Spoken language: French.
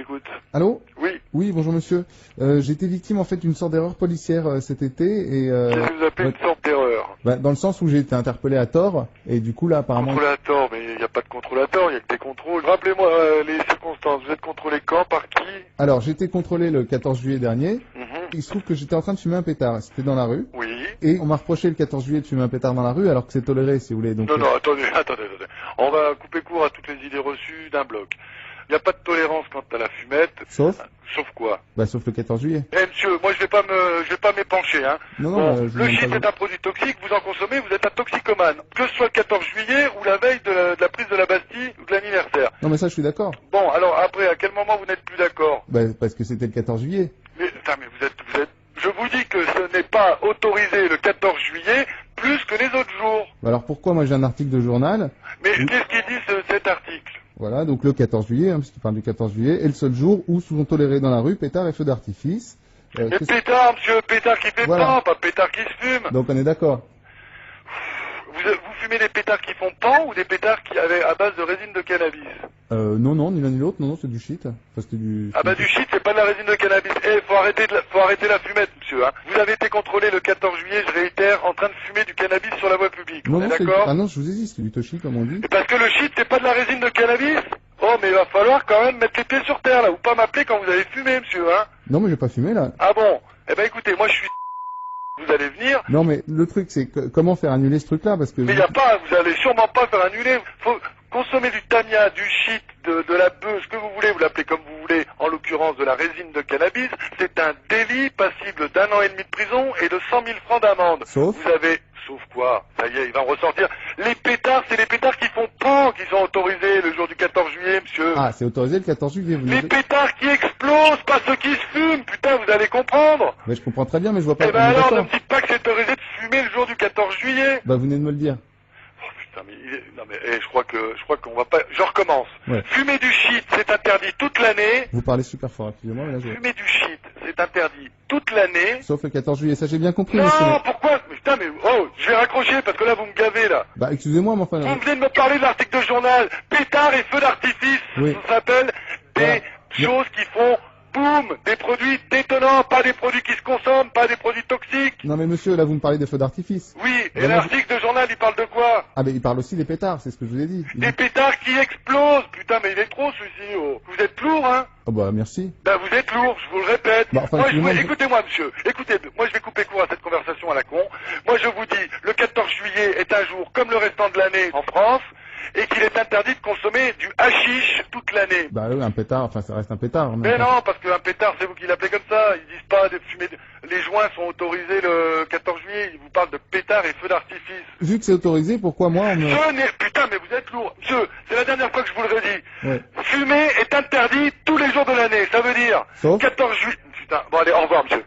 écoute. Allô? Oui. Oui, bonjour monsieur. J'ai été victime en fait d'une sorte d'erreur policière cet été et Qu'est-ce que vous appelez une sorte d'erreur? dans le sens où j'ai été interpellé à tort et du coup là apparemment... Contrôle à tort, mais il n'y a pas de contrôle à tort, il n'y a que des contrôles. Rappelez-moi les circonstances. Vous êtes contrôlé quand? Par qui? Alors j'ai été contrôlé le 14 juillet dernier. Mhm. Il se trouve que j'étais en train de fumer un pétard. C'était dans la rue. Oui. Et on m'a reproché le 14 juillet de fumer un pétard dans la rue alors que c'est toléré si vous voulez. Donc, Non, attendez. On va couper court à toutes les idées reçues d'un bloc. Il n'y a pas de tolérance quant à la fumette. Sauf Quoi? sauf le 14 juillet. Eh monsieur, moi je vais pas m'épancher, hein. Non, Bon, je vous le demande shit pas est un produit toxique, vous en consommez, vous êtes un toxicomane. Que ce soit le 14 juillet ou la veille de la prise de la Bastille ou de l'anniversaire. Non mais ça je suis d'accord. Bon, alors après, à quel moment vous n'êtes plus d'accord? Parce que c'était le 14 juillet. Mais vous êtes... Je vous dis que ce n'est pas autorisé le 14 juillet plus que les autres jours. Alors pourquoi moi j'ai un article de journal? Mais qu'est-ce qu'il dit cet article? Voilà, donc le 14 juillet, puisqu'il parle du 14 juillet, est le seul jour où sont tolérés dans la rue pétards et feux d'artifice. Mais pétard, monsieur, pétard qui fait Voilà. pas pétard qui se fume. Donc on est d'accord. Vous fumez des pétards qui font pan ou des pétards qui avaient à base de résine de cannabis? Non, ni l'un ni l'autre, non, c'est du shit. Enfin, c'était du... Ah bah du shit, c'est pas de la résine de cannabis. Faut arrêter la fumette, monsieur, hein. Vous avez été contrôlé le 14 juillet, je réitère, en train de fumer du cannabis sur la voie publique. Non, On est d'accord? Ah non, je vous ai dit, c'est du toshi, comme on dit. Et parce que le shit, c'est pas de la résine de cannabis? Oh, mais il va falloir quand même mettre les pieds sur terre, là, ou pas m'appeler quand vous avez fumé, monsieur, hein. Non, mais j'ai pas fumé, là. Ah bon? Eh ben écoutez, moi je suis... Vous allez venir. Non, mais le truc, c'est comment faire annuler ce truc-là, parce que... Mais vous allez sûrement pas faire annuler. Faut consommer du tamia, du shit, de la bœuf, ce que vous voulez, vous l'appelez comme vous voulez, en l'occurrence de la résine de cannabis. C'est un délit passible d'1 an et demi de prison et de 100 000 francs d'amende. Sauf quoi? Ça y est, il va en ressortir. Les pétards, c'est les pétards qui font pan qui sont autorisés le jour du 14 juillet, monsieur. Ah, c'est autorisé le 14 juillet, vous Les pétards qui explosent, pas ceux qui se fument, putain, vous allez comprendre. Mais je comprends très bien, mais je vois pas... Eh ben alors, ne me dites pas que c'est autorisé de fumer le jour du 14 juillet. Bah, vous venez de me le dire. Oh putain, je crois qu'on va pas... Je recommence. Ouais. Fumer du shit, c'est interdit toute l'année. Vous parlez super fort, excusez-moi, mais là, Fumer du shit, c'est interdit toute l'année. Sauf le 14 juillet, ça j'ai bien compris, Non, monsieur. pourquoi? Oh, je vais raccrocher parce que là, vous me gavez, là. Bah, excusez-moi, mais enfin... Vous venez de me parler de l'article de journal. Pétard et feux d'artifice. Oui. Ça s'appelle des Voilà. choses qui font boum, des produits détonnants, pas des produits qui se consomment, pas des produits toxiques. Non, mais monsieur, là, vous me parlez des feux d'artifice. Oui, et Vraiment, l'article de journal, il parle de quoi? Ah, mais il parle aussi des pétards, c'est ce que je vous ai dit. Des pétards qui explosent. Putain, mais il est trop, celui-ci, oh. Vous êtes lourd, hein? Oh, bah, merci. Ben, vous êtes lourd, je vous le répète. Bah, enfin, Écoutez-moi, monsieur. Moi, je vais couper court à cette conversation à la con. Moi, je vous dis, le 14 juillet est un jour comme le restant de l'année en France, et qu'il est interdit de consommer du hashish toute l'année. Bah oui, un pétard, enfin ça reste un pétard. Mais non, parce qu'un pétard, c'est vous qui l'appelez comme ça. Ils disent pas de fumer. Les joints sont autorisés le 14 juillet. Ils vous parlent de pétards et feux d'artifice. Vu que c'est autorisé, pourquoi moi on me... Putain, mais vous êtes lourd. Monsieur, c'est la dernière fois que je vous le redis. Ouais. Fumer est interdit tous les jours de l'année. Ça veut dire Sauf 14 juillet. Putain, bon allez, au revoir, monsieur.